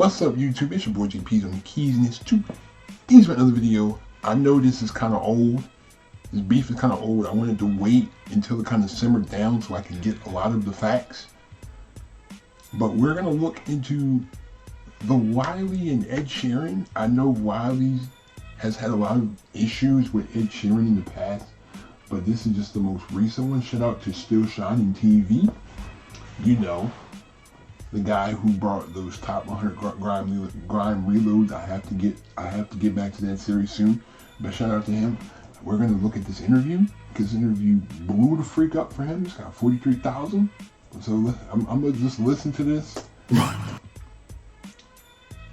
What's up, YouTube? It's your boy JP's on the keys, and it's too easy for another video. I know this is kind of old. This beef is kind of old. I wanted to wait until it kind of simmered down so I could get a lot of the facts. But we're going to look into the Wiley and Ed Sheeran. I know Wiley has had a lot of issues with Ed Sheeran in the past, but this is just the most recent one. Shout out to Still Shining TV. You know, the guy who brought those top 100 grime reloads. I have to get back to that series soon. But shout out to him. We're gonna look at this interview because this interview blew the freak up for him. It's got 43,000. So I'm gonna just listen to this. I'm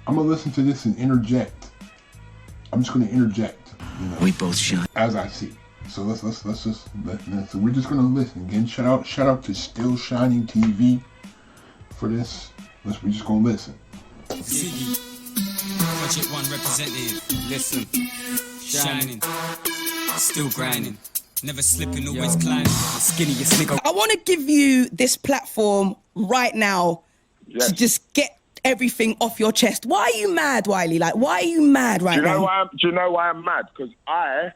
gonna listen to this and interject. I'm just gonna interject. You know, we both shine as I see. So let's just so we're just gonna listen again. Shout out to Still Shining TV for this. We're just gonna listen. Ziggy, Project 1 representative. Listen, shining, still grinding, never slipping, always climbing. Skinniest nigga. I want to give you this platform right now to just get everything off your chest. Why are you mad, Wiley? Like, why are you mad right now? Do you know why I'm mad? Because I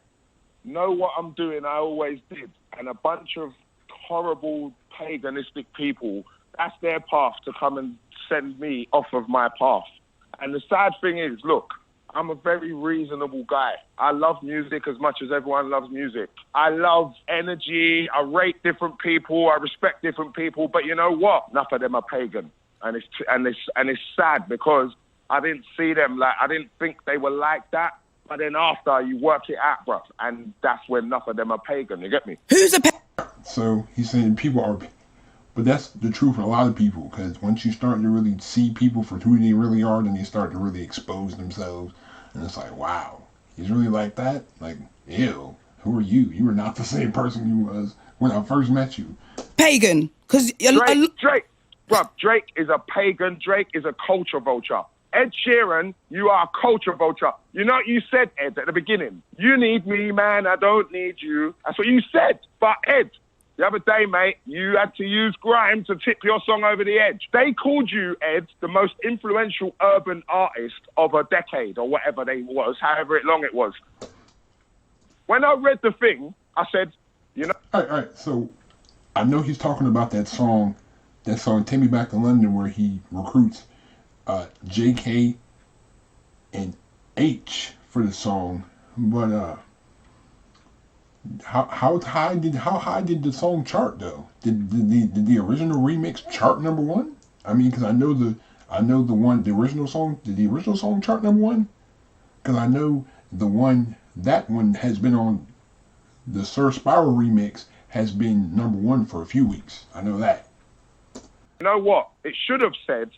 know what I'm doing. I always did, and a bunch of horrible paganistic people. That's their path to come and send me off of my path. And the sad thing is, look, I'm a very reasonable guy. I love music as much as everyone loves music. I love energy. I rate different people. I respect different people. But you know what? Enough of them are pagan. And it's sad because I didn't see them like, I didn't think they were like that. But then after, you work it out, bruv. And that's when enough of them are pagan. You get me? Who's a pagan? So he's saying people are, but that's the truth for a lot of people, because once you start to really see people for who they really are, then they start to really expose themselves. And it's like, wow, he's really like that? Like, ew, who are you? You are not the same person you was when I first met you. Pagan. Because Drake, bruv, Drake is a pagan. Drake is a culture vulture. Ed Sheeran, you are a culture vulture. You know what you said, Ed, at the beginning? You need me, man, I don't need you. That's what you said. But Ed, the other day, mate, you had to use grime to tip your song over the edge. They called you, Ed, the most influential urban artist of a decade or whatever they was, however long it was. When I read the thing, I said, you know... All right, so I know he's talking about that song, Take Me Back to London, where he recruits JK and H for the song, but how high did the song chart though? Did the original remix chart #1? I mean, because I know the original song. Did the original song chart #1? Because I know that one has been on the Sir Spiral remix has been #1 for a few weeks. I know that. You know what? It should have said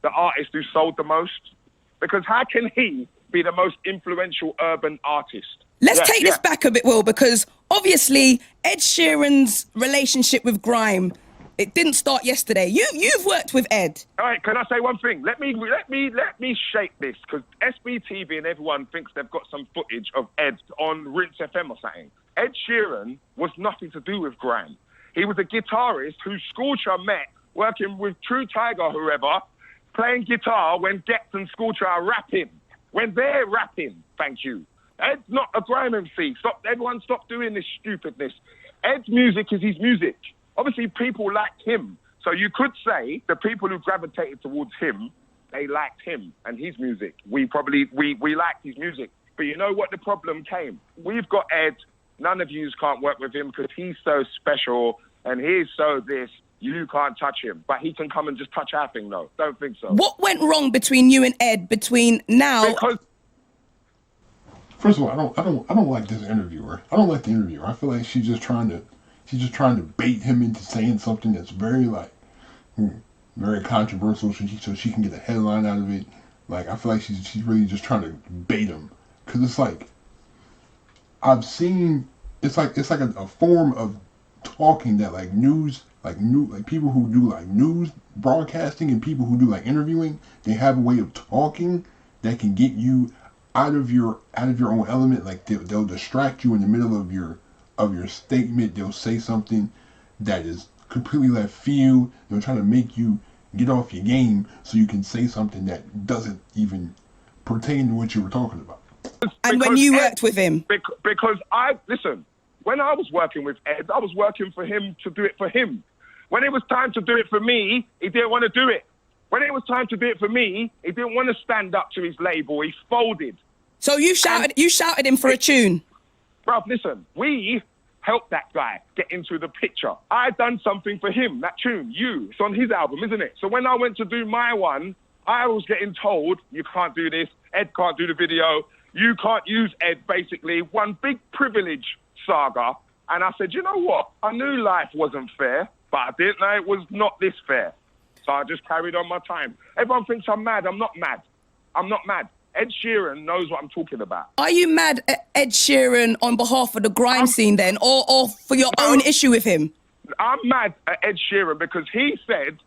the artist who sold the most, because how can he be the most influential urban artist? Let's take this back a bit, Will, because obviously Ed Sheeran's relationship with grime, it didn't start yesterday. You've worked with Ed. All right, can I say one thing? Let me shape this, because SBTV and everyone thinks they've got some footage of Ed on Rinse FM or something. Ed Sheeran was nothing to do with grime. He was a guitarist who Scorcher met working with True Tiger, whoever, playing guitar when Gets and Scorcher are rapping. When they're rapping, thank you. Ed's not a grime MC. Everyone stop doing this stupidness. Ed's music is his music. Obviously, people liked him. So you could say the people who gravitated towards him, they liked him and his music. We liked his music. But you know what the problem came? We've got Ed. None of you can't work with him because he's so special and he's so this. You can't touch him, but he can come and just touch our thing, though. Don't think so. What went wrong between you and Ed between now? Because first of all, I don't like this interviewer. I don't like the interviewer. I feel like she's just trying to bait him into saying something that's very very controversial, so she can get a headline out of it. Like, I feel like she's really just trying to bait him, because it's like I've seen it's like a form of talking that like people who do like news broadcasting and people who do like interviewing, they have a way of talking that can get you out of your own element. Like they'll distract you in the middle of your statement. They'll say something that is completely left field. They're trying to make you get off your game so you can say something that doesn't even pertain to what you were talking about. And when you worked with him? Because listen, when I was working with Ed, I was working for him to do it for him. When it was time to do it for me, he didn't want to do it. When it was time to do it for me, he didn't want to stand up to his label. He folded. So you shouted him for a tune? Bruv, listen, we helped that guy get into the picture. I done something for him, that tune, it's on his album, isn't it? So when I went to do my one, I was getting told, you can't do this, Ed can't do the video, you can't use Ed, basically. One big privilege saga. And I said, you know what? I knew life wasn't fair, but I didn't know it was not this fair. So I just carried on my time. Everyone thinks I'm mad. I'm not mad. I'm not mad. Ed Sheeran knows what I'm talking about. Are you mad at Ed Sheeran on behalf of the grime scene then, or for your own issue with him? I'm mad at Ed Sheeran because he said,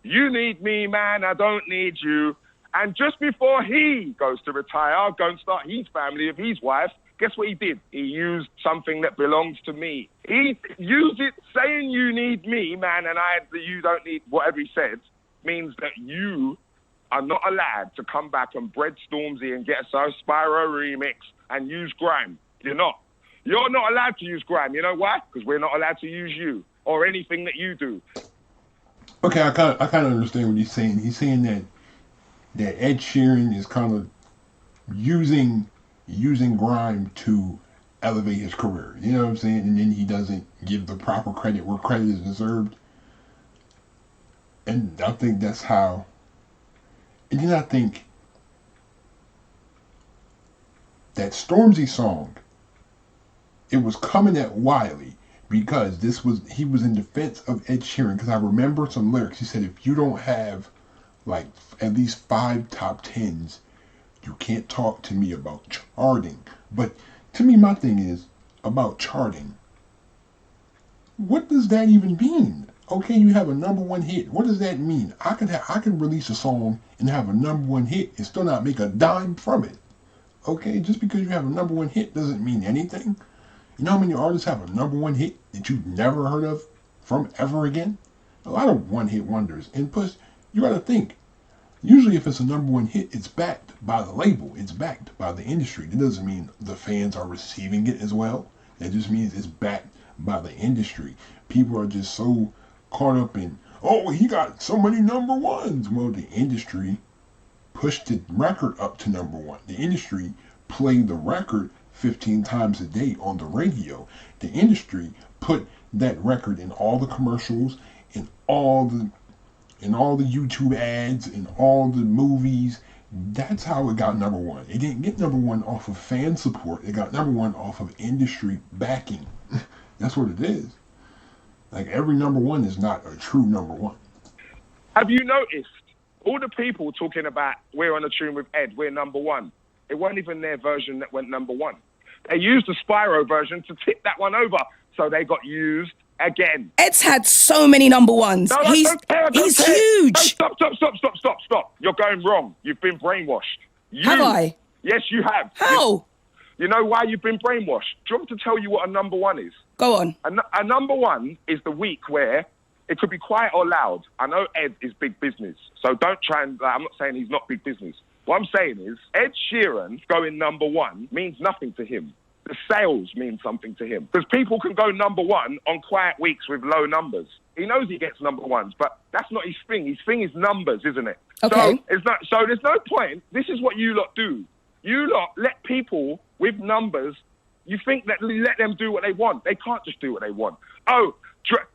you need me, man, I don't need you. And just before he goes to retire, go and start his family with his wife, guess what he did? He used something that belongs to me. He used it saying you need me, man, and you don't need whatever he said, means that you are not allowed to come back and bread Stormzy and get a Spyro remix and use grime. You're not. You're not allowed to use grime. You know why? Because we're not allowed to use you or anything that you do. Okay, I kind of understand what he's saying. He's saying that Ed Sheeran is kind of using grime to elevate his career. You know what I'm saying? And then he doesn't give the proper credit where credit is deserved. And I think that's how. And then I think that Stormzy song, it was coming at Wiley because he was in defense of Ed Sheeran, because I remember some lyrics. He said, if you don't have like at least 5 top 10s, you can't talk to me about charting. But to me, my thing is about charting. What does that even mean? Okay, you have a #1 hit. What does that mean? I can release a song and have a #1 hit and still not make a dime from it. Okay, just because you have a #1 hit doesn't mean anything. You know how many artists have a #1 hit that you've never heard of from ever again? A lot of one-hit wonders. And plus, you got to think. Usually if it's a #1 hit, it's backed by the label. It's backed by the industry. That doesn't mean the fans are receiving it as well. That just means it's backed by the industry. People are just so caught up in, oh, he got so many #1s. Well, the industry pushed the record up to #1. The industry played the record 15 times a day on the radio. The industry put that record in all the commercials, in all the YouTube ads, in all the movies. That's how it got #1. It didn't get #1 off of fan support. It got #1 off of industry backing. That's what it is. Like, every #1 is not a true #1. Have you noticed all the people talking about we're on a tune with Ed, we're #1? It wasn't even their version that went #1. They used the Spyro version to tip that one over, so they got used again. Ed's had so many #1s. No, He's huge. No, stop. You're going wrong. You've been brainwashed. Have I? Yes, you have. How? You know why you've been brainwashed? Do you want me to tell you what a #1 is? Go on. A #1 is the week where it could be quiet or loud. I know Ed is big business, so don't try and... I'm not saying he's not big business. What I'm saying is Ed Sheeran going #1 means nothing to him. The sales mean something to him. Because people can go #1 on quiet weeks with low numbers. He knows he gets #1s, but that's not his thing. His thing is numbers, isn't it? Okay. So there's no point. This is what you lot do. You lot let people with numbers, you think that let them do what they want. They can't just do what they want. Oh,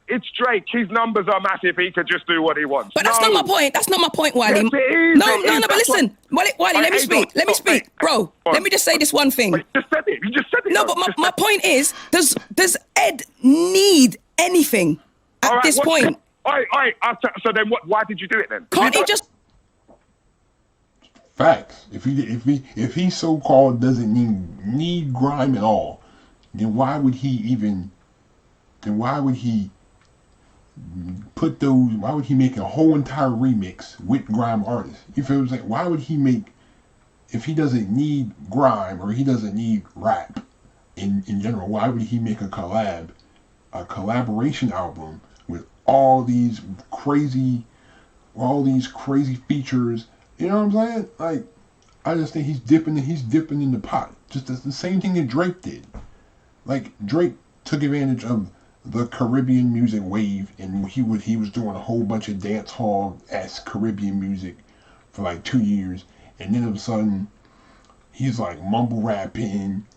it's Drake. His numbers are massive. He could just do what he wants. But that's not my point. That's not my point, Wiley. Yes, it is. No, but listen. Wiley, let me speak. Let me speak. Bro, let me just say this one thing. You just said it. No, but my point is, does Ed need anything at this point? So then what? Why did you do it then? Can't he just... Facts. If he so-called doesn't need grime at all, then why would he put those? Why would he make a whole entire remix with grime artists? You feel what I'm saying? Why would he make, if he doesn't need grime or he doesn't need rap in general? Why would he make a collaboration album with all these crazy all these crazy features. You know what I'm saying? Like, I just think he's dipping in the pot. Just the same thing that Drake did. Like, Drake took advantage of the Caribbean music wave, and he was doing a whole bunch of dance hall-esque Caribbean music for like 2 years, and then all of a sudden he's like mumble rapping.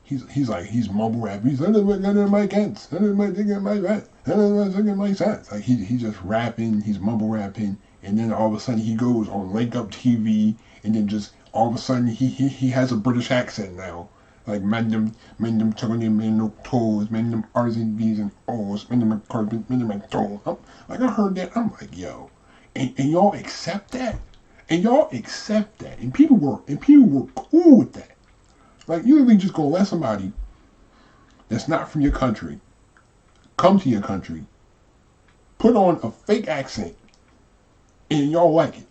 He's mumble rapping. He's under my cats, under my thing in my rat, under my thing in my sats. Like he's just rapping. He's mumble rapping, and then all of a sudden he goes on Link Up TV, and then just all of a sudden he has a British accent now. Like men them turning men no toes, men them R's and B's and O's, men them carbon, men them toes. Like I heard that, I'm like, yo, and y'all accept that, and people were cool with that. Like, you really just gonna let somebody that's not from your country come to your country, put on a fake accent, and y'all like it.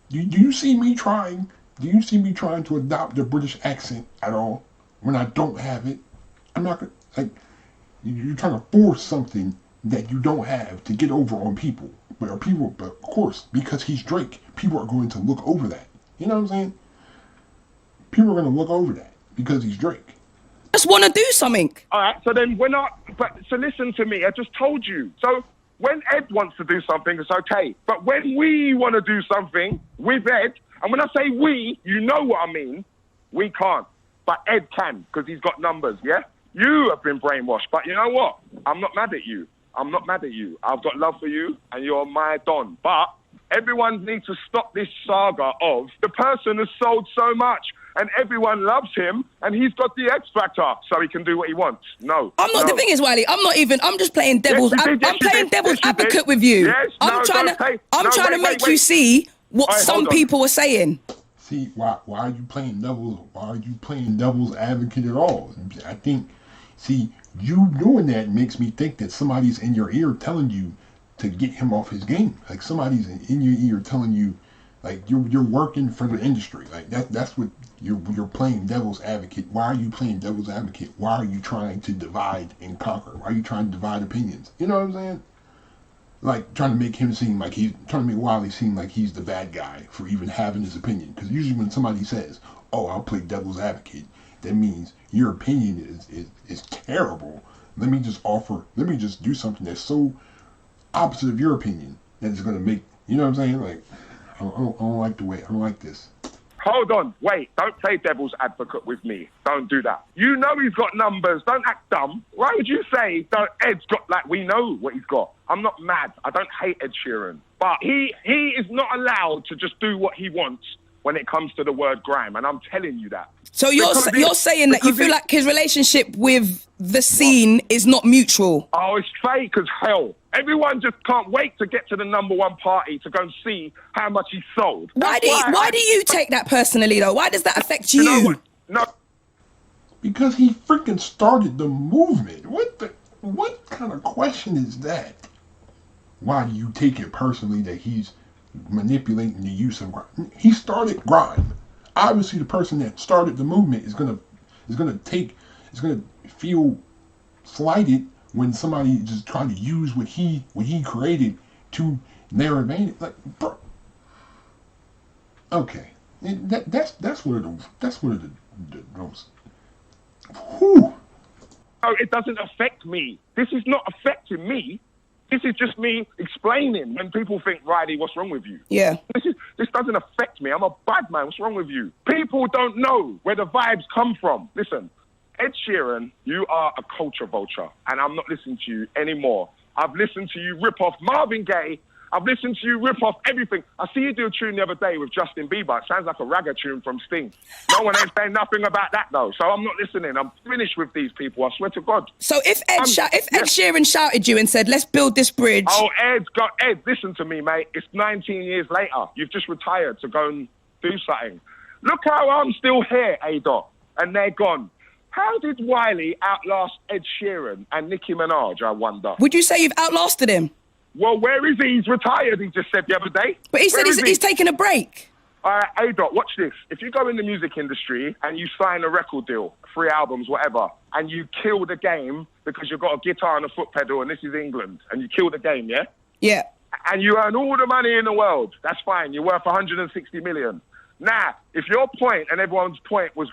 Do you see me trying? Do you see me trying to adopt the British accent at all when I don't have it? I'm not gonna, like, you're trying to force something that you don't have to get over on people. But of course, because he's Drake, people are going to look over that. You know what I'm saying? People are going to look over that because he's Drake. Just want to do something. All right, so then so listen to me, I just told you. So when Ed wants to do something, it's okay. But when we want to do something with Ed, and when I say we, you know what I mean, we can't. But Ed can, because he's got numbers, yeah? You have been brainwashed, but you know what? I'm not mad at you. I've got love for you, and you're my Don. But everyone needs to stop this saga of the person has sold so much, and everyone loves him, and he's got the X Factor, so he can do what he wants. No. I'm not. No. The thing is, Wiley, I'm just playing devil's. I'm playing devil's advocate with you. Yes, I'm trying to make you see what some people are saying. See, why are you playing devil's advocate at all? I think, you doing that makes me think that somebody's in your ear telling you to get him off his game. Like somebody's in your ear telling you, like you're working for the industry. Like that's what you're playing devil's advocate. Why are you playing devil's advocate? Why are you trying to divide and conquer? Why are you trying to divide opinions? You know what I'm saying? Like trying to make Wiley seem like he's the bad guy for even having his opinion. Because usually when somebody says, "Oh, I'll play devil's advocate," that means your opinion is terrible. Let me just do something that's so opposite of your opinion that is going to make, you know what I'm saying? Like, I don't like the way, I don't like this. Hold on, wait, don't play devil's advocate with me. Don't do that. You know he's got numbers, don't act dumb. Why would you say Ed's got, like, we know what he's got? I'm not mad, I don't hate Ed Sheeran. But he is not allowed to just do what he wants when it comes to the word grime, and I'm telling you that. So you're saying that you feel like his relationship with the scene is not mutual? Oh, it's fake as hell. Everyone just can't wait to get to the number one party to go and see how much he sold. Why do you take that personally, though? Why does that affect you? You know what? No. Because he freaking started the movement. What kind of question is that? Why do you take it personally that he's manipulating the use of grime? He started grime. Obviously, the person that started the movement is gonna feel slighted when somebody is just trying to use what he created to their advantage. Like, bro. Okay, that's one of the most. Whew. No, it doesn't affect me. This is not affecting me. This is just me explaining when people think, Riley, what's wrong with you? Yeah. This doesn't affect me. I'm a bad man. What's wrong with you? People don't know where the vibes come from. Listen, Ed Sheeran, you are a culture vulture, and I'm not listening to you anymore. I've listened to you rip off Marvin Gaye. I've listened to you rip off everything. I see you do a tune the other day with Justin Bieber. It sounds like a ragga tune from Sting. No one ain't saying nothing about that, though. So I'm not listening. I'm finished with these people. I swear to God. So if Ed Sheeran shouted you and said, "Let's build this bridge." Oh, Ed, listen to me, mate. It's 19 years later. You've just retired to go and do something. Look how I'm still here, A-Dot, and they're gone. How did Wiley outlast Ed Sheeran and Nicki Minaj, I wonder? Would you say you've outlasted him? Well, where is he? He's retired, he just said the other day. But he said he's taking a break. All right, A-Dot, watch this. If you go in the music industry and you sign a record deal, 3 albums, whatever, and you kill the game because you've got a guitar and a foot pedal and this is England, and you kill the game, yeah? Yeah. and you earn all the money in the world. That's fine. You're worth 160 million. Now, if your point and everyone's point was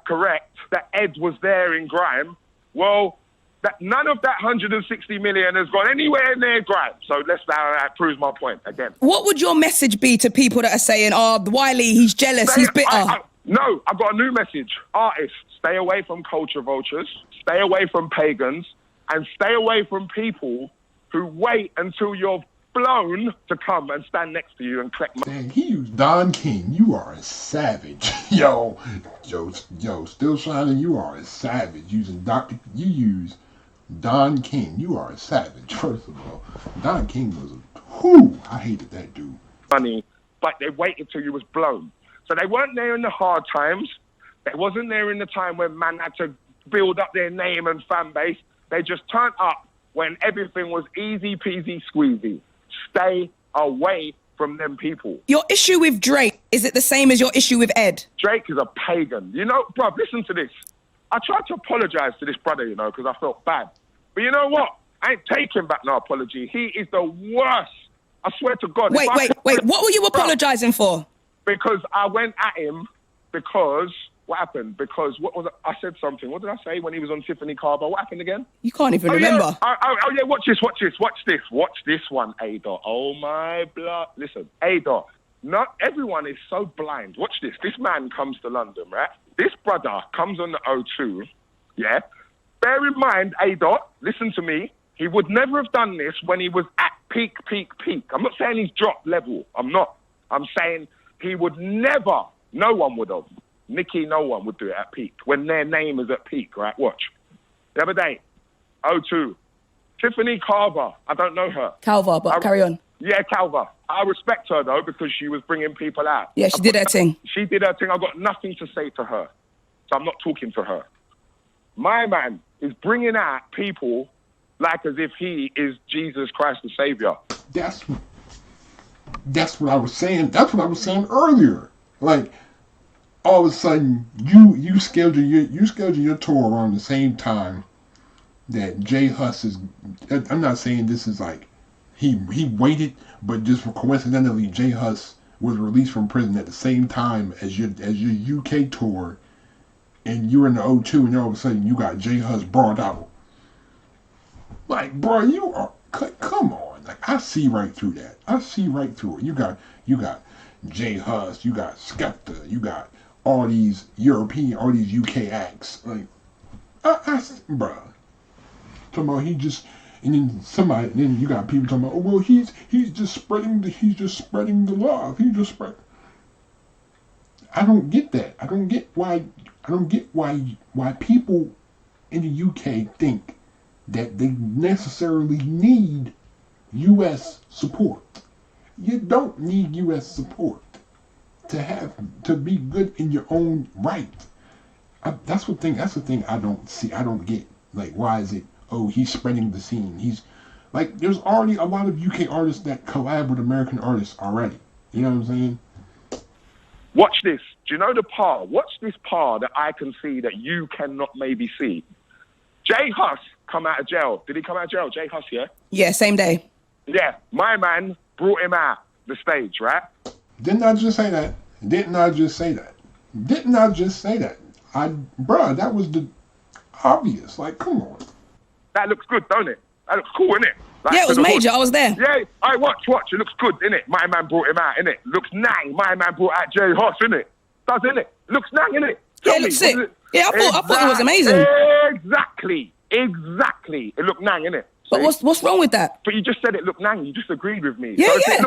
correct, that Ed was there in Grime, well, that none of that 160 million has gone anywhere near Grime. So that proves my point again. What would your message be to people that are saying, "Oh, Wiley, he's jealous, he's bitter"? No, I've got a new message. Artists, stay away from culture vultures, stay away from pagans, and stay away from people who wait until you're blown to come and stand next to you and collect money. Dang, he used Don King. You are a savage. Yo, still shining. You are a savage. Using you use Don King. You are a savage. First of all, Don King was I hated that dude. Money, but they waited till you was blown. So they weren't there in the hard times. They wasn't there in the time when man had to build up their name and fan base. They just turned up when everything was easy peasy squeezy. Stay away from them people. Your issue with Drake, is it the same as your issue with Ed? Drake is a pagan. You know, bro, listen to this. I tried to apologize to this brother, because I felt bad. But you know what? I ain't taking back no apology. He is the worst. I swear to God. Wait. What were you apologizing for? Because I went at him because... What happened? Because I said something. What did I say when he was on Tiffany Carver? What happened again? You can't even remember. Yeah, watch this one, A-Dot. Oh, my blood. Listen, A-Dot, not everyone is so blind. Watch this. This man comes to London, right? This brother comes on the O2, yeah? Bear in mind, A-Dot, listen to me. He would never have done this when he was at peak. I'm not saying he's dropped level. I'm not. I'm saying he would never, no one would have. Nicki, no one would do it at peak. When their name is at peak, right? Watch. The other day, O2. Tiffany Carver. I don't know her. Calver, but carry on. Yeah, Calver. I respect her, though, because she was bringing people out. Yeah, she did her thing. She did her thing. I've got nothing to say to her. So I'm not talking to her. My man is bringing out people like as if he is Jesus Christ the Savior. That's what I was saying. That's what I was saying earlier. Like, all of a sudden, you schedule your tour around the same time that J Hus is. I'm not saying this is like he waited, but just coincidentally, J Hus was released from prison at the same time as your UK tour, and you're in the O2, and all of a sudden you got J Hus brought out. Like, bro, you are come on. Like, I see right through that. I see right through it. You got J Hus, you got Skepta, you got all these all these UK acts, like, bruh. Talking about and then you got people talking about, oh well, he's just spreading the love. I don't get that. I don't get why people in the UK think that they necessarily need U.S. support. You don't need U.S. support to be good in your own right. That's the thing I don't see. I don't get. Like, why is it, oh, he's spreading the scene. He's like, there's already a lot of UK artists that collab with American artists already. You know what I'm saying? Watch this. Do you know the part? Watch this part that I can see that you cannot maybe see. J Hus come out of jail. Did he come out of jail? J Hus, yeah? Yeah, same day. Yeah, my man brought him out the stage, right? Didn't I just say that? Bruh, that was the obvious. Like, come on. That looks good, don't it? That looks cool, innit? Like, yeah, it was major. I was there. Yeah, watch. It looks good, innit? My man brought him out, innit? Looks nang. My man brought out J Hus, innit? Does, innit? Looks nang, innit? Yeah, it looks sick. Yeah, I thought it was amazing. Exactly. It looked nang, innit? But what's wrong with that? But you just said it looked nang. You just agreed with me. Yeah, so yeah.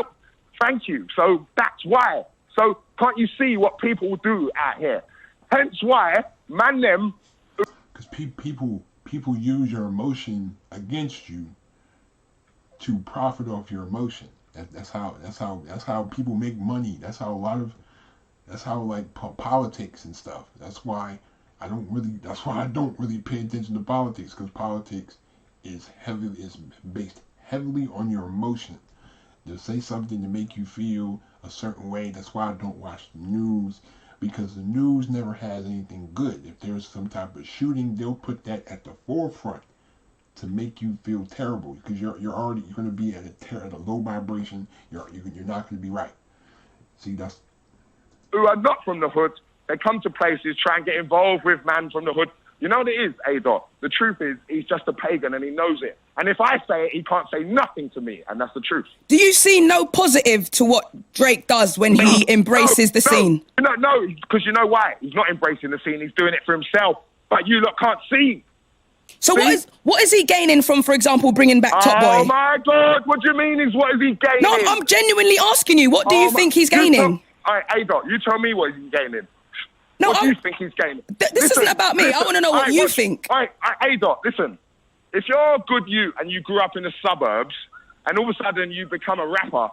Thank you. So that's why. So can't you see what people do out here? Hence why, man, them. Because people use your emotion against you to profit off your emotion. That's how people make money. That's how like politics and stuff. That's why I don't really pay attention to politics, because politics is based heavily on your emotion. They'll say something to make you feel a certain way. That's why I don't watch the news, because the news never has anything good. If there's some type of shooting, they'll put that at the forefront to make you feel terrible because you're going to be at a low vibration. You're not going to be right. See, that's who are not from the hood. They come to places, try and get involved with man from the hood. You know what it is, A-Dot? The truth is, he's just a pagan and he knows it. And if I say it, he can't say nothing to me, and that's the truth. Do you see no positive to what Drake does when he embraces the scene? No, because you know why? He's not embracing the scene. He's doing it for himself. But you lot can't see. So what is he gaining from, for example, bringing back Top Boy? Oh, my God. What do you mean what is he gaining? No, I'm genuinely asking you. What do you think he's gaining? All right, A-Dot, you tell me what he's gaining. No, what do you think he's gaining? This isn't about me. I want to know what you think. All right, A-Dot, listen. If you're a good youth and you grew up in the suburbs and all of a sudden you become a rapper,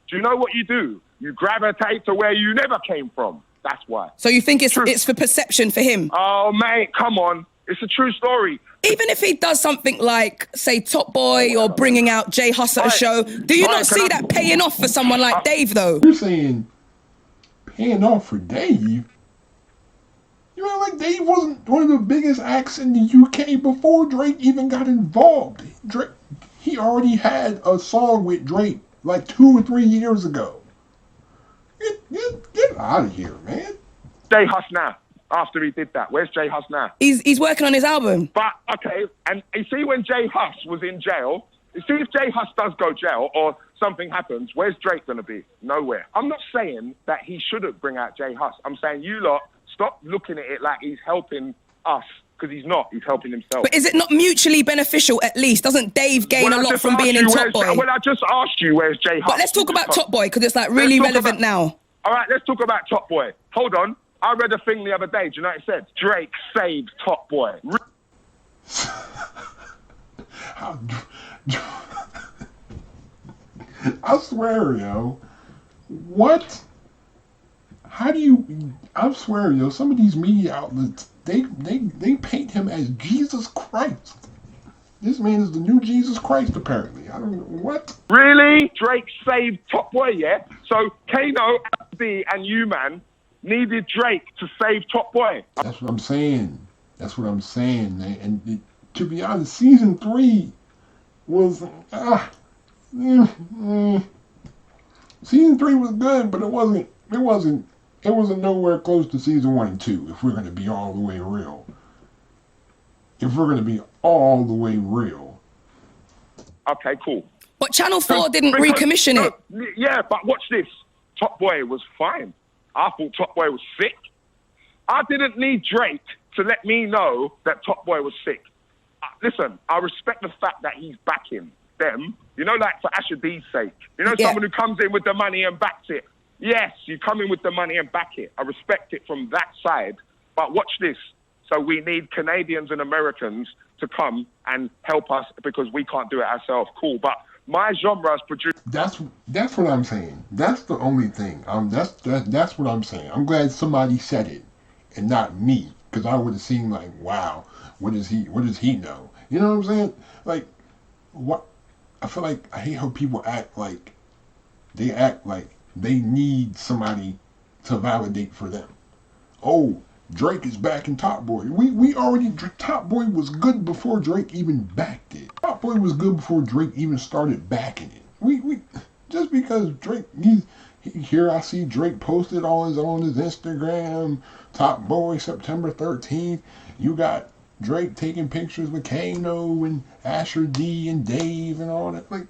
do you know what you do? You gravitate to where you never came from. That's why. So you think it's for perception for him? Oh, mate, come on. It's a true story. Even if he does something like, say, Top Boy or bringing out J Hus at a show, do you not see that paying off for someone like Dave, though? You're saying paying off for Dave? You know, like Dave wasn't one of the biggest acts in the UK before Drake even got involved. He already had a song with Drake like 2 or 3 years ago. Get out of here, man. J Hus now. After he did that, where's J Hus now? He's working on his album. But okay, and you see when J Hus was in jail, you see if J Hus does go jail or something happens, where's Drake gonna be? Nowhere. I'm not saying that he shouldn't bring out J Hus. I'm saying you lot stop looking at it like he's helping us, because he's not. He's helping himself. But is it not mutually beneficial at least? Doesn't Dave gain a lot from being in Top Boy? Well, I just asked you where's J Hus. But let's talk about Top Boy because it's like really relevant now. All right, let's talk about Top Boy. Hold on. I read a thing the other day. Do you know what it said? Drake saved Top Boy. I swear, yo. What? How do you... I swear, yo, some of these media outlets, they paint him as Jesus Christ. This man is the new Jesus Christ, apparently. I don't know. What? Really? Drake saved Top Boy, yeah? So, Kano, D, and you, man, needed Drake to save Top Boy. That's what I'm saying. That's what I'm saying, man. And to be honest, season 3 was season 3 was good, but it wasn't nowhere close to season 1 and 2. If we're gonna be all the way real. Okay, cool. But Channel 4 didn't recommission it. Yeah, but watch this. Top Boy was fine. I thought Top Boy was sick. I didn't need Drake to let me know that Top Boy was sick. Listen, I respect the fact that he's backing them, you know, like for Asher D's sake. You know, someone who comes in with the money and backs it. Yes, you come in with the money and back it. I respect it from that side. But watch this. So we need Canadians and Americans to come and help us because we can't do it ourselves. Cool. But my genre is produced. That's what I'm saying. That's the only thing. That's what I'm saying. I'm glad somebody said it and not me, because I would have seemed like, wow, what does he know? You know what I'm saying? Like, what? I feel like I hate how people act like they need somebody to validate for them. Oh, Drake is backing Top Boy. We already, Top Boy was good before Drake even backed it. Top Boy was good before Drake even started backing it. We just because Drake, here I see Drake posted on his Instagram, Top Boy September 13th. You got Drake taking pictures with Kano and Asher D and Dave and all that. Like,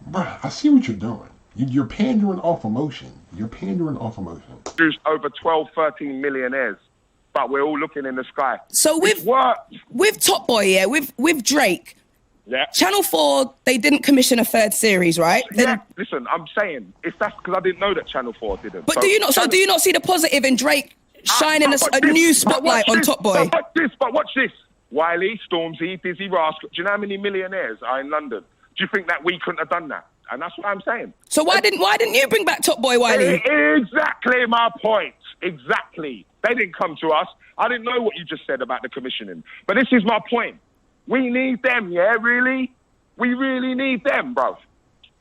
bruh, I see what you're doing. You're pandering off emotion. There's over 12, 13 millionaires, but we're all looking in the sky. So with Top Boy, yeah, with Drake, yeah. Channel 4, they didn't commission a third series, right? Yeah, listen, I'm saying, that's because I didn't know that Channel 4 didn't. But do you not see the positive in Drake shining a new spotlight on Top Boy? But watch this. Wiley, Stormzy, Dizzy Rascal. Do you know how many millionaires are in London? Do you think that we couldn't have done that? And that's what I'm saying. So why didn't you bring back Top Boy, Wiley? Exactly my point. Exactly. They didn't come to us. I didn't know what you just said about the commissioning. But this is my point. We need them, yeah, really? We really need them, bro.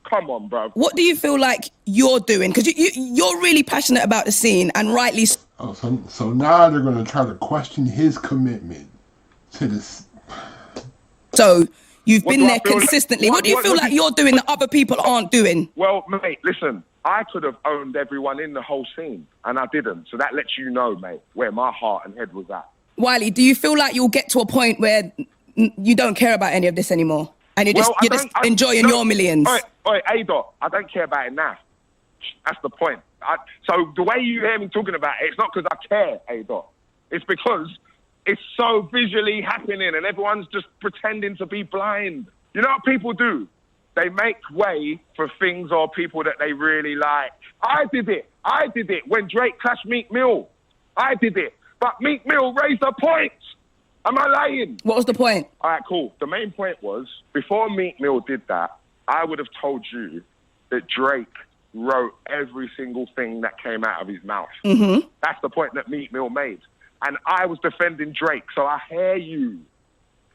Come on, bro. What do you feel like you're doing? Because you're really passionate about the scene, and rightly so. Oh, so now they're going to try to question his commitment. to this. So you've What been do I there feel like- consistently. what- What do you what- feel what like do you- you're doing that other people aren't doing? Well, mate, listen, I could have owned everyone in the whole scene, and I didn't. So that lets you know, mate, where my heart and head was at. Wiley, do you feel like you'll get to a point where you don't care about any of this anymore? And you're just enjoying your millions? Oi, A-Dot, I don't care about it now. That's the point. So the way you hear me talking about it, it's not because I care, A-Dot. It's because it's so visually happening and everyone's just pretending to be blind. You know what people do? They make way for things or people that they really like. I did it when Drake clashed Meek Mill. I did it. But Meek Mill raised a point. Am I lying? What was the point? All right, cool. The main point was, before Meek Mill did that, I would have told you that Drake wrote every single thing that came out of his mouth. Mm-hmm. That's the point that Meek Mill made. And I was defending Drake, so I hear you.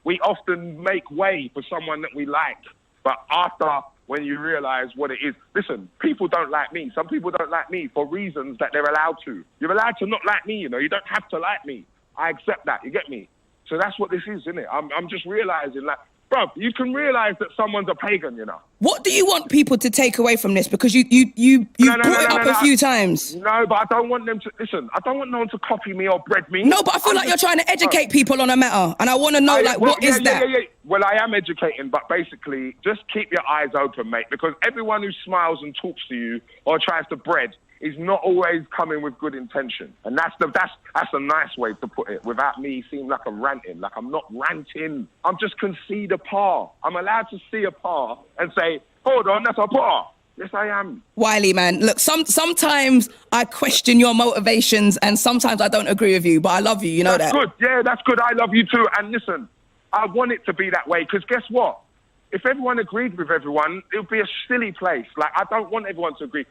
We often make way for someone that we like. But after, when you realize what it is, listen, people don't like me. Some people don't like me for reasons that they're allowed to. You're allowed to not like me, you know. You don't have to like me. I accept that. You get me? So that's what this is, isn't it? I'm just realizing, like, bro, you can realize that someone's a pagan, you know. What do you want people to take away from this? Because you brought it up a few times. No, but I don't want them to, listen, I don't want no one to copy me or bread me. No, but I feel like you're trying to educate people on a matter. And I want to know, what is that? Yeah. Well, I am educating, but basically, just keep your eyes open, mate, because everyone who smiles and talks to you or tries to bread is not always coming with good intention. And that's a nice way to put it, without me seeming like I'm ranting. Like, I'm not ranting. I'm just concede a par. I'm allowed to see a par and say, hold on, that's a par. Yes, I am. Wiley, man, look, sometimes I question your motivations and sometimes I don't agree with you, but I love you, you know that. That's good. Yeah, that's good. I love you too. And listen, I want it to be that way, because guess what? If everyone agreed with everyone, it would be a silly place. Like, I don't want everyone to agree.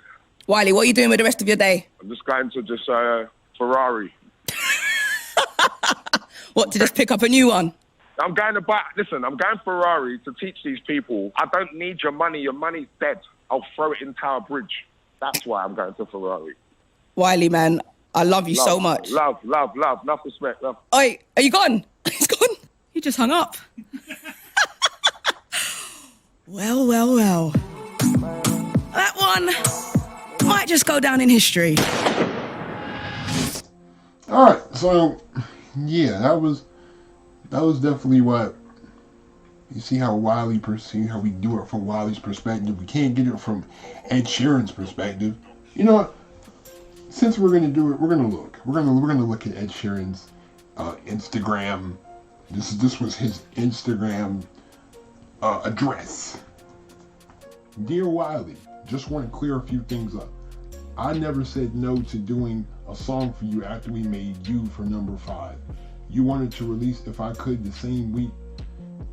Wiley, what are you doing with the rest of your day? I'm just going to Ferrari. What, to just pick up a new one? I'm going Ferrari to teach these people, I don't need your money. Your money's dead. I'll throw it in Tower Bridge. That's why I'm going to Ferrari. Wiley, man, I love you so much. Love, respect, love. Oi, are you gone? He's gone. He just hung up. Well. That one might just go down in history. All right, so yeah, that was definitely what you see how Wiley perceives, how we do it from Wiley's perspective. We can't get it from Ed Sheeran's perspective. You know what? Since we're gonna do it, we're gonna look at Ed Sheeran's Instagram. This was his Instagram address. Dear Wiley, just want to clear a few things up. I never said no to doing a song for you after we made You for number 5. You wanted to release If I Could the same week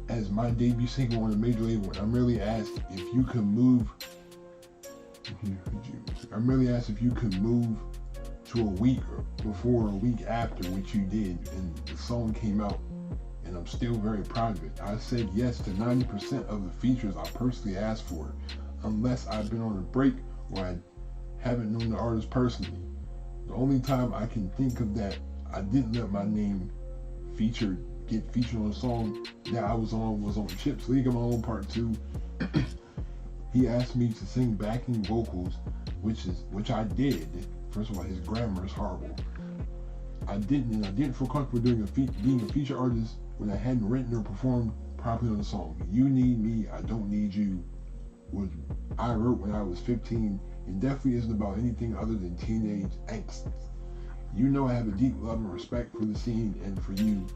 as my debut single on a major label. And I merely asked if you could move to a week before or a week after, which you did, and the song came out, and I'm still very proud of it. I said yes to 90% of the features I personally asked for, unless I've been on a break or I haven't known the artist personally. The only time I can think of that I didn't let my name get featured on a song that I was on Chip's League of My Own Part 2. He asked me to sing backing vocals, which I did. First of all, his grammar is horrible. I didn't feel comfortable being a feature artist when I hadn't written or performed properly on the song. You Need Me, I Don't Need You was I wrote when I was 15 and definitely isn't about anything other than teenage angst. You know I have a deep love and respect for the scene and for you.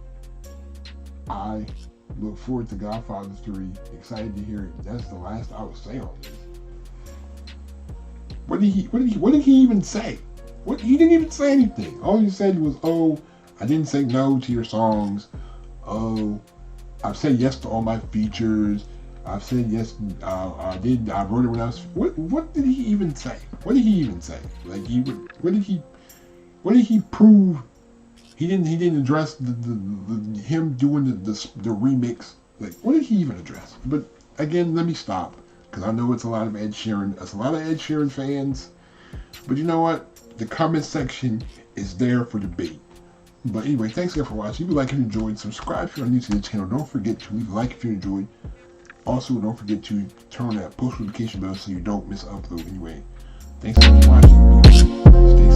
I look forward to Godfather 3. Excited to hear it. That's the last I would say on this. What did he even say? He didn't even say anything. All he said was, "Oh, I didn't say no to your songs. Oh, I've said yes to all my features. I've said yes. I wrote it when I was." What did he even say? What did he even say? Like what did he prove? He didn't address the him doing the remix. Like, what did he even address? But again, let me stop, because I know it's a lot of Ed Sheeran. There's a lot of Ed Sheeran fans. But you know what? The comment section is there for debate. But anyway, thanks again for watching. If you like and enjoyed, subscribe if you're new to the channel. Don't forget to leave a like if you enjoyed. Also, don't forget to turn on that post notification bell so you don't miss an upload anyway. Thanks again for watching. Stay